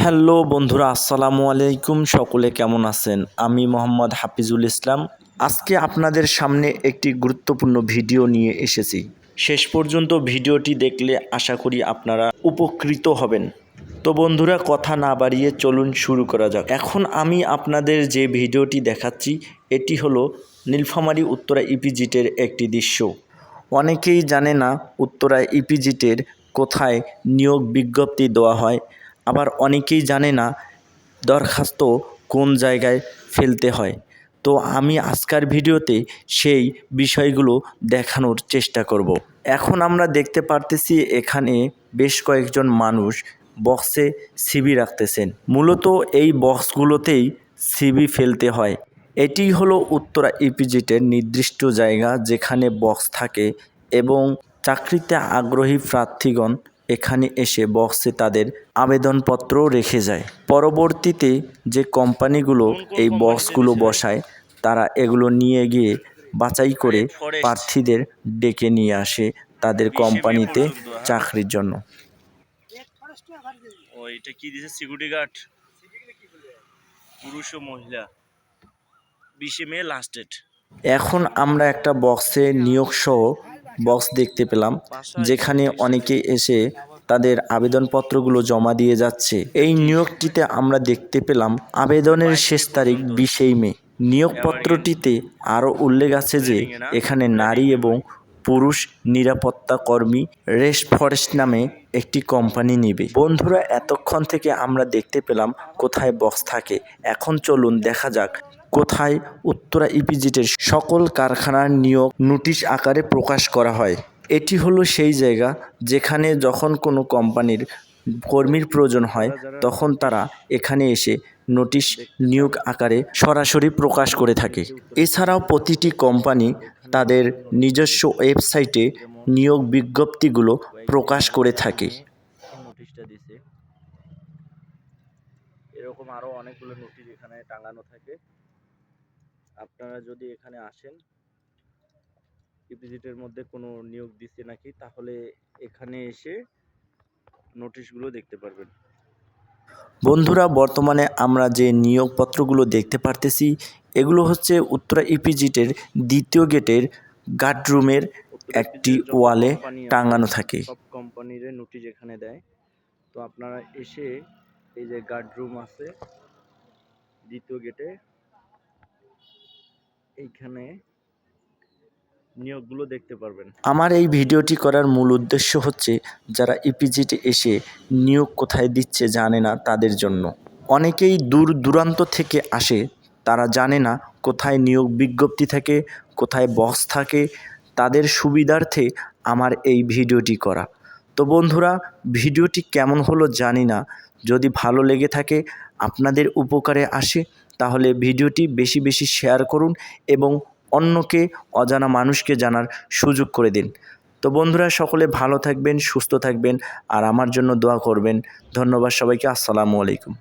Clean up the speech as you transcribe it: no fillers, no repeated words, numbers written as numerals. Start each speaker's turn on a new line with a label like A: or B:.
A: Hello বন্ধুরা, আসসালামু আলাইকুম। সকলে কেমন আছেন? আমি মোহাম্মদ হাফিজুল ইসলাম। আজকে আপনাদের সামনে একটি গুরুত্বপূর্ণ ভিডিও নিয়ে এসেছি। শেষ পর্যন্ত ভিডিওটি দেখলে আশা করি আপনারা উপকৃত হবেন। তো বন্ধুরা, কথা না বাড়িয়ে চলুন শুরু করা যাক। এখন আমি আপনাদের যে ভিডিওটি দেখাচ্ছি এটি হলো নীলফামারী উত্তরা ইপিজেডের একটি দৃশ্য। অনেকেই জানে না উত্তরা ইপিজেডের কোথায় নিয়োগ বিজ্ঞপ্তি দেওয়া হয়, আবার অনেকেই জানে না দরখাস্ত কোন জায়গায় ফেলতে হয়। তো আমি আজকের ভিডিওতে সেই বিষয়গুলো দেখানোর চেষ্টা করব। এখন আমরা দেখতে পারতেছি এখানে বেশ কয়েকজন মানুষ বক্সে সিভি রাখতেছেন। মূলত এই বক্সগুলোতেই সিভি ফেলতে হয়। এটি হলো উত্তরা ইপিজেডের নির্দিষ্ট জায়গা যেখানে বক্স থাকে এবং চাকরিতে আগ্রহী প্রার্থীগণ এখানে এসে বক্সে তাদের আবেদনপত্র রেখে যায়। পরবর্তীতে যে কোম্পানিগুলো এই বক্সগুলো বসায় তারা এগুলো নিয়ে গিয়ে বাছাই করে প্রার্থীদের ডেকে নিয়ে আসে তাদের কোম্পানিতে চাকরির জন্য।
B: এটা কি দিছে সিকিউরিটি গার্ড, পুরুষ ও মহিলা, 20 মে লাস্ট ডেট।
A: এখন আমরা একটা বক্সে নিয়োগ সহ বক্স দেখতে পেলাম যেখানে অনেকে এসে তাদের আবেদনপত্রগুলো জমা দিয়ে যাচ্ছে। এই নিয়োগটিতে আমরা দেখতে পেলাম আবেদনের শেষ তারিখ 20 মে। নিয়োগপত্রটিতে আরও উল্লেখ আছে যে এখানে নারী এবং পুরুষ নিরাপত্তা কর্মী রেস্ট ফরেস্ট নামে একটি কোম্পানি নেবে। বন্ধুরা, এতক্ষণ থেকে আমরা দেখতে পেলাম কোথায় বক্স থাকে। এখন চলুন দেখা যাক কোথায় উত্তরা ইপিজেডের সকল কারখানার নিয়োগ নোটিশ আকারে প্রকাশ করা হয়। এটি হলো সেই জায়গা যেখানে যখন কোনো কোম্পানির কর্মীর প্রয়োজন হয় তখন তারা এখানে এসে নোটিশ নিয়োগ আকারে সরাসরি প্রকাশ করে থাকে। এছাড়াও প্রতিটি কোম্পানি তাদের নিজস্ব ওয়েবসাইটে নিয়োগ বিজ্ঞপ্তিগুলো প্রকাশ করে থাকে।
B: নোটিশটা দিছে, এরকম আরো অনেকগুলো নোটিশ এখানে টাঙানো থাকে। আপনারা যদি এখানে আসেন, ইপিজেডের মধ্যে কোনো নিয়োগ দিচ্ছে নাকি, তাহলে এখানে এসে নোটিশগুলো দেখতে পারবেন।
A: বন্ধুরা, বর্তমানে আমরা যে নিয়োগপত্রগুলো দেখতে পারতেছি এগুলো হচ্ছে উত্তরা ইপিজেডের দ্বিতীয় গেটের গার্ডরুমের একটি ওয়ালে টাঙানো থাকে।
B: সব কোম্পানির নোটিশ এখানে দেয়। তো আপনারা এসে এই যে গার্ডরুম আছে দ্বিতীয় গেটে, এইখানে নিয়োগগুলো দেখতে পারবেন।
A: আমার এই ভিডিওটি করার মূল উদ্দেশ্য হচ্ছে যারা ইপিজেডে এসে নিয়োগ কোথায় দিচ্ছে জানে না তাদের জন্য। অনেকেই দূর দূরান্ত থেকে আসে, তারা জানে না কোথায় নিয়োগ বিজ্ঞপ্তি থাকে, কোথায় বক্স থাকে। তাদের সুবিধার্থে আমার এই ভিডিওটি করা। তো বন্ধুরা, ভিডিওটি কেমন হলো জানি না। যদি ভালো লেগে থাকে, আপনাদের উপকারে আসে, তাহলে ভিডিওটি বেশি বেশি শেয়ার করুন এবং অন্যকে, অজানা মানুষকে জানার সুযোগ করে দিন। তো বন্ধুরা, সকলে ভালো থাকবেন, সুস্থ থাকবেন আর আমার জন্য দোয়া করবেন। ধন্যবাদ সবাইকে। আসসালামু আলাইকুম।